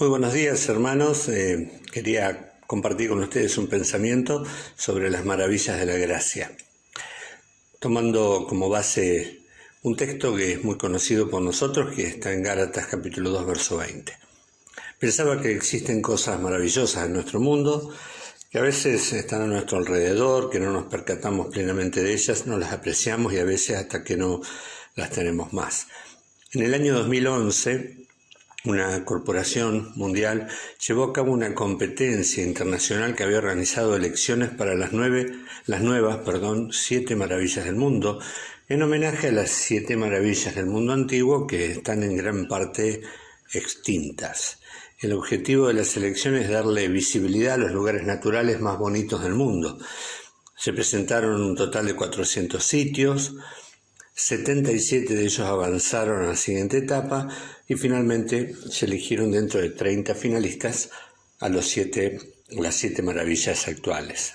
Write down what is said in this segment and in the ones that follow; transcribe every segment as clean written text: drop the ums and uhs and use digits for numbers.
Muy buenos días, hermanos. Quería compartir con ustedes un pensamiento sobre las maravillas de la gracia, tomando como base un texto que es muy conocido por nosotros, que está en Gálatas capítulo 2, verso 20. Pensaba que existen cosas maravillosas en nuestro mundo, que a veces están a nuestro alrededor, que no nos percatamos plenamente de ellas, no las apreciamos y a veces hasta que no las tenemos más. En el año 2011, una corporación mundial llevó a cabo una competencia internacional que había organizado elecciones para las nuevas 7 maravillas del mundo, en homenaje a las 7 maravillas del mundo antiguo que están en gran parte extintas. El objetivo de las elecciones es darle visibilidad a los lugares naturales más bonitos del mundo. Se presentaron un total de 400 sitios, 77 de ellos avanzaron a la siguiente etapa y finalmente se eligieron dentro de 30 finalistas a las 7 maravillas actuales.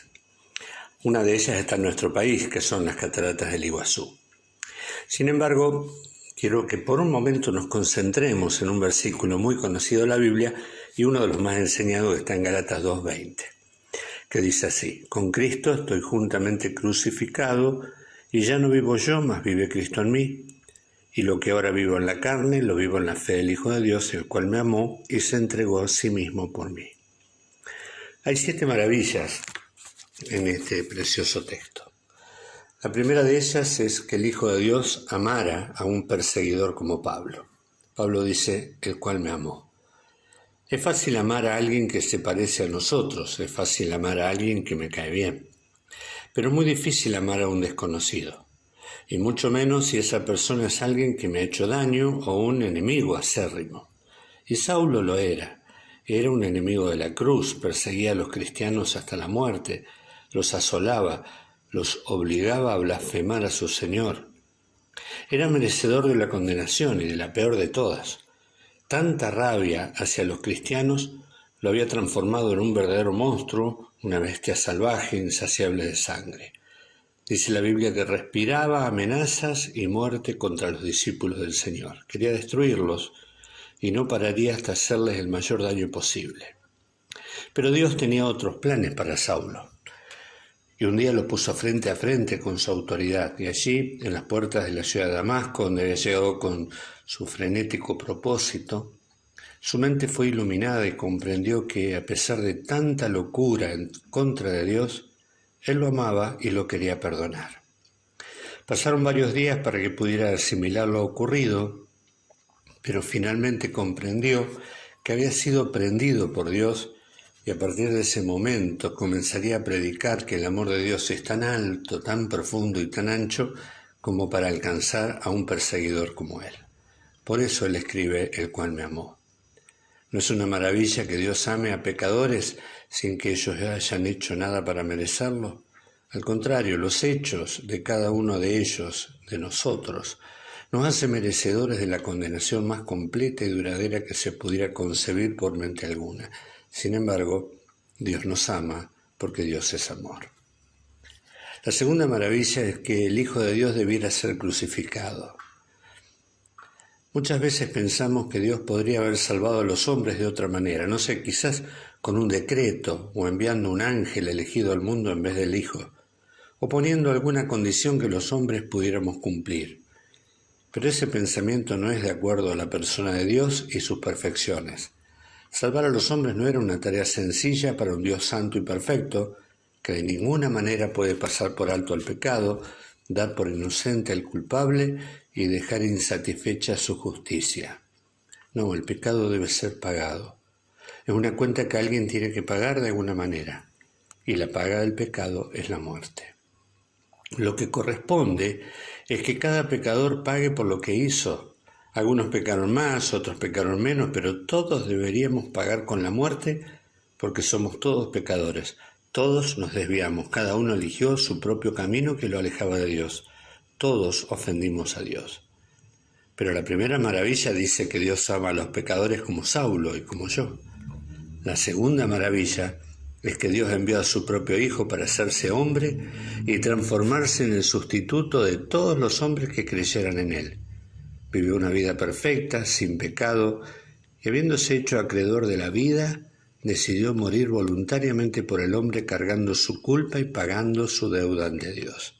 Una de ellas está en nuestro país, que son las cataratas del Iguazú. Sin embargo, quiero que por un momento nos concentremos en un versículo muy conocido de la Biblia y uno de los más enseñados que está en Gálatas 2:20, que dice así: con Cristo estoy juntamente crucificado, y ya no vivo yo, mas vive Cristo en mí. Y lo que ahora vivo en la carne, lo vivo en la fe del Hijo de Dios, el cual me amó y se entregó a sí mismo por mí. Hay 7 maravillas en este precioso texto. La primera de ellas es que el Hijo de Dios amara a un perseguidor como Pablo. Pablo dice, el cual me amó. Es fácil amar a alguien que se parece a nosotros, es fácil amar a alguien que me cae bien. Pero es muy difícil amar a un desconocido, y mucho menos si esa persona es alguien que me ha hecho daño o un enemigo acérrimo. Y Saulo lo era un enemigo de la cruz, perseguía a los cristianos hasta la muerte, los asolaba, los obligaba a blasfemar a su Señor. Era merecedor de la condenación y de la peor de todas. Tanta rabia hacia los cristianos lo había transformado en un verdadero monstruo, una bestia salvaje, insaciable de sangre. Dice la Biblia que respiraba amenazas y muerte contra los discípulos del Señor. Quería destruirlos y no pararía hasta hacerles el mayor daño posible. Pero Dios tenía otros planes para Saulo. Y un día lo puso frente a frente con su autoridad. Y allí, en las puertas de la ciudad de Damasco, donde había llegado con su frenético propósito, su mente fue iluminada y comprendió que, a pesar de tanta locura en contra de Dios, él lo amaba y lo quería perdonar. Pasaron varios días para que pudiera asimilar lo ocurrido, pero finalmente comprendió que había sido prendido por Dios y a partir de ese momento comenzaría a predicar que el amor de Dios es tan alto, tan profundo y tan ancho como para alcanzar a un perseguidor como él. Por eso él escribe, el cual me amó. ¿No es una maravilla que Dios ame a pecadores sin que ellos hayan hecho nada para merecerlo? Al contrario, los hechos de cada uno de ellos, de nosotros, nos hace merecedores de la condenación más completa y duradera que se pudiera concebir por mente alguna. Sin embargo, Dios nos ama porque Dios es amor. La segunda maravilla es que el Hijo de Dios debiera ser crucificado. Muchas veces pensamos que Dios podría haber salvado a los hombres de otra manera, no sé, quizás con un decreto o enviando un ángel elegido al mundo en vez del Hijo, o poniendo alguna condición que los hombres pudiéramos cumplir. Pero ese pensamiento no es de acuerdo a la persona de Dios y sus perfecciones. Salvar a los hombres no era una tarea sencilla para un Dios santo y perfecto, que de ninguna manera puede pasar por alto el pecado, dar por inocente al culpable y dejar insatisfecha su justicia. No, el pecado debe ser pagado. Es una cuenta que alguien tiene que pagar de alguna manera, y la paga del pecado es la muerte. Lo que corresponde es que cada pecador pague por lo que hizo. Algunos pecaron más, otros pecaron menos, pero todos deberíamos pagar con la muerte porque somos todos pecadores. Todos nos desviamos, cada uno eligió su propio camino que lo alejaba de Dios. Todos ofendimos a Dios. Pero la primera maravilla dice que Dios ama a los pecadores como Saulo y como yo. La segunda maravilla es que Dios envió a su propio Hijo para hacerse hombre y transformarse en el sustituto de todos los hombres que creyeran en Él. Vivió una vida perfecta, sin pecado, y habiéndose hecho acreedor de la vida, decidió morir voluntariamente por el hombre cargando su culpa y pagando su deuda ante Dios.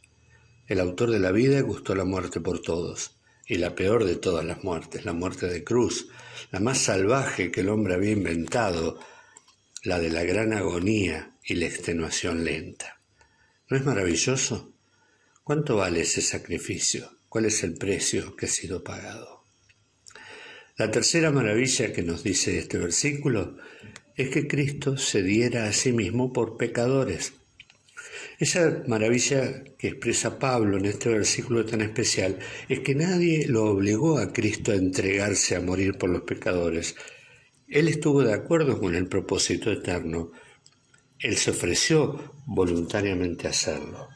El autor de la vida gustó la muerte por todos, y la peor de todas las muertes, la muerte de cruz, la más salvaje que el hombre había inventado, la de la gran agonía y la extenuación lenta. ¿No es maravilloso? ¿Cuánto vale ese sacrificio? ¿Cuál es el precio que ha sido pagado? La tercera maravilla que nos dice este versículo es que Cristo se diera a sí mismo por pecadores. Esa maravilla que expresa Pablo en este versículo tan especial es que nadie lo obligó a Cristo a entregarse a morir por los pecadores. Él estuvo de acuerdo con el propósito eterno. Él se ofreció voluntariamente a hacerlo.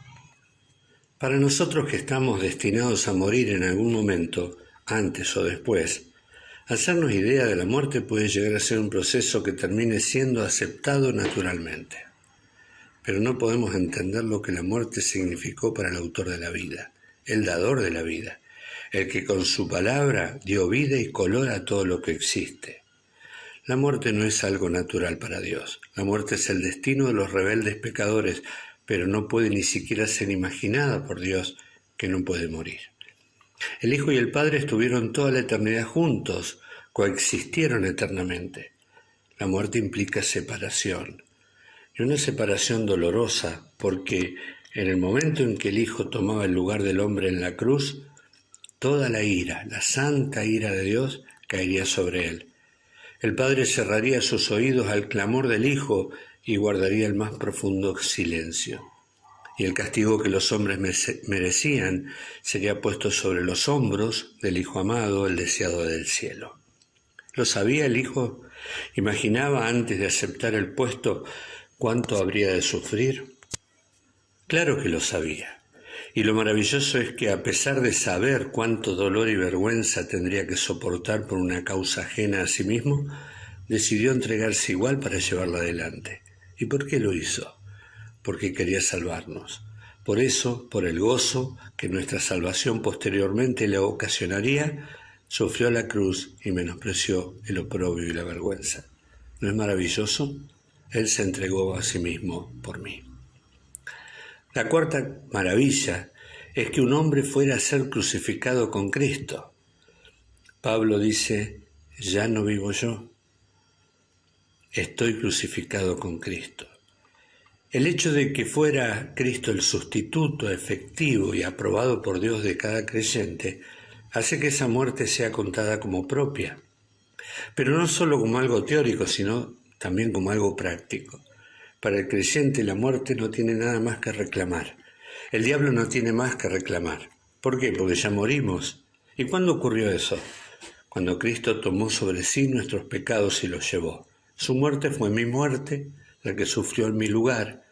Para nosotros que estamos destinados a morir en algún momento, antes o después, hacernos idea de la muerte puede llegar a ser un proceso que termine siendo aceptado naturalmente. Pero no podemos entender lo que la muerte significó para el autor de la vida, el dador de la vida, el que con su palabra dio vida y color a todo lo que existe. La muerte no es algo natural para Dios. La muerte es el destino de los rebeldes pecadores, pero no puede ni siquiera ser imaginada por Dios, que no puede morir. El Hijo y el Padre estuvieron toda la eternidad juntos, coexistieron eternamente. La muerte implica separación, y una separación dolorosa, porque en el momento en que el Hijo tomaba el lugar del hombre en la cruz, toda la ira, la santa ira de Dios, caería sobre él. El Padre cerraría sus oídos al clamor del Hijo y guardaría el más profundo silencio. Y el castigo que los hombres merecían sería puesto sobre los hombros del Hijo amado, el deseado del cielo. ¿Lo sabía el Hijo? ¿Imaginaba antes de aceptar el puesto cuánto habría de sufrir? Claro que lo sabía. Y lo maravilloso es que a pesar de saber cuánto dolor y vergüenza tendría que soportar por una causa ajena a sí mismo, decidió entregarse igual para llevarla adelante. ¿Y por qué lo hizo? Porque quería salvarnos. Por eso, por el gozo que nuestra salvación posteriormente le ocasionaría, sufrió la cruz y menospreció el oprobio y la vergüenza. ¿No es maravilloso? Él se entregó a sí mismo por mí. La cuarta maravilla es que un hombre fuera a ser crucificado con Cristo. Pablo dice, ya no vivo yo, estoy crucificado con Cristo. El hecho de que fuera Cristo el sustituto efectivo y aprobado por Dios de cada creyente hace que esa muerte sea contada como propia, pero no solo como algo teórico, sino también como algo práctico. Para el creyente la muerte no tiene nada más que reclamar. El diablo no tiene más que reclamar. ¿Por qué? Porque ya morimos. ¿Y cuándo ocurrió eso? Cuando Cristo tomó sobre sí nuestros pecados y los llevó. Su muerte fue mi muerte, la que sufrió en mi lugar.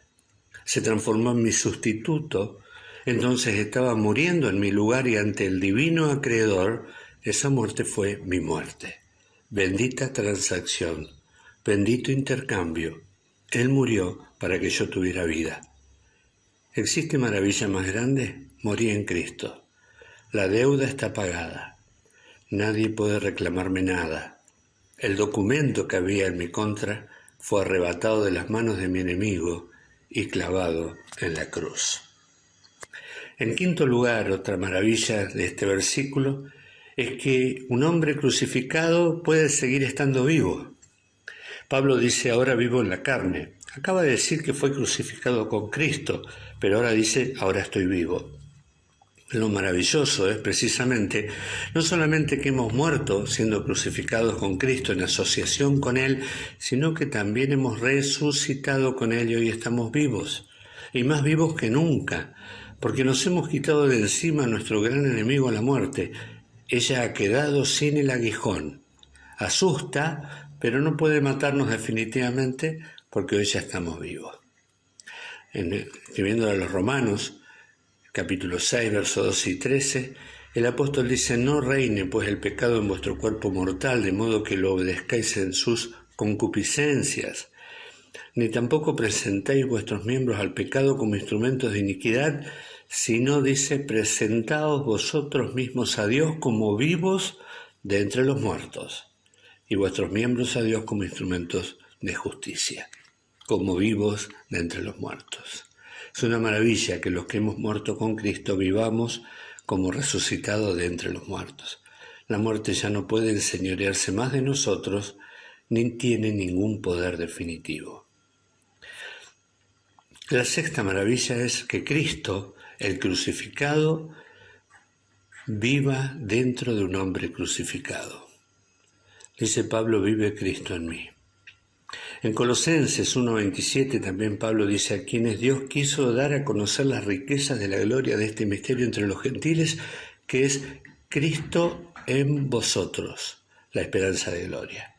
Se transformó en mi sustituto. Entonces estaba muriendo en mi lugar y ante el divino acreedor, esa muerte fue mi muerte. Bendita transacción, bendito intercambio. Él murió para que yo tuviera vida. ¿Existe maravilla más grande? Morí en Cristo. La deuda está pagada. Nadie puede reclamarme nada. El documento que había en mi contra fue arrebatado de las manos de mi enemigo y clavado en la cruz. En quinto lugar, otra maravilla de este versículo es que un hombre crucificado puede seguir estando vivo. Pablo dice, ahora vivo en la carne. Acaba de decir que fue crucificado con Cristo, pero ahora dice, ahora estoy vivo. Lo maravilloso es precisamente no solamente que hemos muerto siendo crucificados con Cristo en asociación con Él, sino que también hemos resucitado con Él y hoy estamos vivos, y más vivos que nunca, porque nos hemos quitado de encima a nuestro gran enemigo, la muerte. Ella ha quedado sin el aguijón. Asusta, pero no puede matarnos definitivamente porque hoy ya estamos vivos. Escribiendo a los Romanos, capítulo 6, versos 12 y 13, el apóstol dice, no reine pues el pecado en vuestro cuerpo mortal, de modo que lo obedezcáis en sus concupiscencias, ni tampoco presentéis vuestros miembros al pecado como instrumentos de iniquidad, sino, dice, presentaos vosotros mismos a Dios como vivos de entre los muertos, y vuestros miembros a Dios como instrumentos de justicia, como vivos de entre los muertos. Es una maravilla que los que hemos muerto con Cristo vivamos como resucitados de entre los muertos. La muerte ya no puede enseñorearse más de nosotros, ni tiene ningún poder definitivo. La sexta maravilla es que Cristo, el crucificado, viva dentro de un hombre crucificado. Dice Pablo, vive Cristo en mí. En Colosenses 1:27 también Pablo dice, a quienes Dios quiso dar a conocer las riquezas de la gloria de este misterio entre los gentiles, que es Cristo en vosotros, la esperanza de gloria.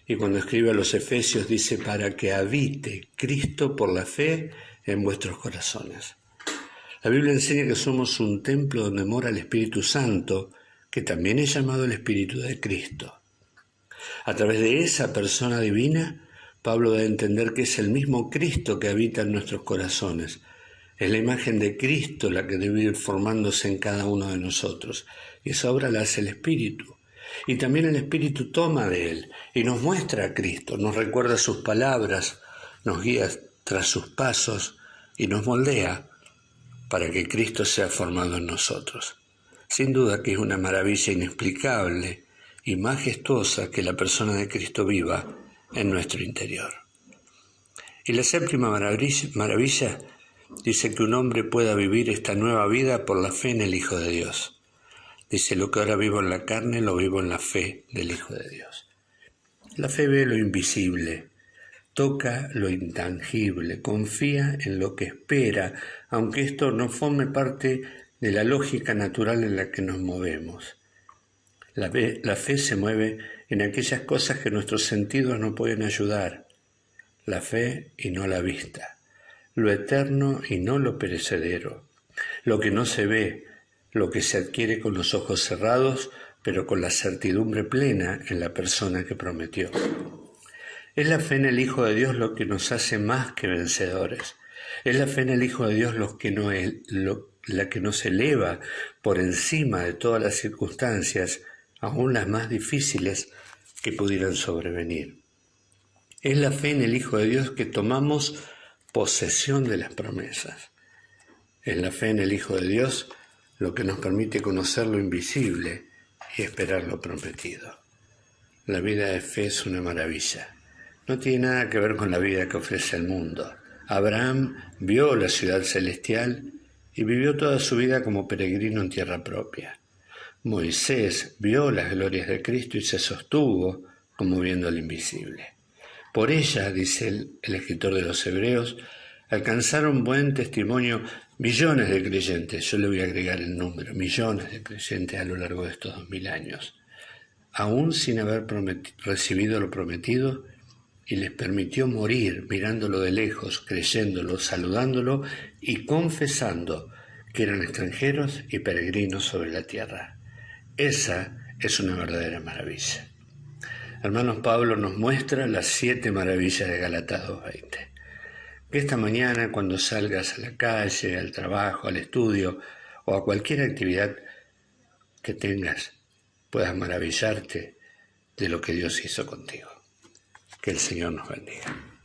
Y cuando escribe a los Efesios dice, para que habite Cristo por la fe en vuestros corazones. La Biblia enseña que somos un templo donde mora el Espíritu Santo, que también es llamado el Espíritu de Cristo. A través de esa persona divina, Pablo da a entender que es el mismo Cristo que habita en nuestros corazones. Es la imagen de Cristo la que debe ir formándose en cada uno de nosotros. Y esa obra la hace el Espíritu. Y también el Espíritu toma de Él y nos muestra a Cristo, nos recuerda sus palabras, nos guía tras sus pasos y nos moldea para que Cristo sea formado en nosotros. Sin duda que es una maravilla inexplicable y majestuosa que la persona de Cristo viva en nuestro interior. Y la séptima maravilla dice que un hombre pueda vivir esta nueva vida por la fe en el Hijo de Dios. Dice, lo que ahora vivo en la carne, lo vivo en la fe del Hijo de Dios. La fe ve lo invisible, toca lo intangible, confía en lo que espera, aunque esto no forme parte de la lógica natural en la que nos movemos. La fe se mueve en aquellas cosas que nuestros sentidos no pueden ayudar. La fe y no la vista, lo eterno y no lo perecedero, lo que no se ve, lo que se adquiere con los ojos cerrados, pero con la certidumbre plena en la persona que prometió. Es la fe en el Hijo de Dios lo que nos hace más que vencedores. Es la fe en el Hijo de Dios la que nos eleva por encima de todas las circunstancias, aún las más difíciles que pudieran sobrevenir. Es la fe en el Hijo de Dios que tomamos posesión de las promesas. Es la fe en el Hijo de Dios lo que nos permite conocer lo invisible y esperar lo prometido. La vida de fe es una maravilla. No tiene nada que ver con la vida que ofrece el mundo. Abraham vio la ciudad celestial y vivió toda su vida como peregrino en tierra propia. Moisés vio las glorias de Cristo y se sostuvo como viendo el invisible. Por ella, dice el escritor de los Hebreos, alcanzaron buen testimonio millones de creyentes, yo le voy a agregar el número, millones de creyentes a lo largo de estos 2000 años, aún sin haber recibido lo prometido, y les permitió morir mirándolo de lejos, creyéndolo, saludándolo y confesando que eran extranjeros y peregrinos sobre la tierra. Esa es una verdadera maravilla. Hermanos, Pablo nos muestra las 7 maravillas de Gálatas 2:20. Que esta mañana, cuando salgas a la calle, al trabajo, al estudio o a cualquier actividad que tengas, puedas maravillarte de lo que Dios hizo contigo. Que el Señor nos bendiga.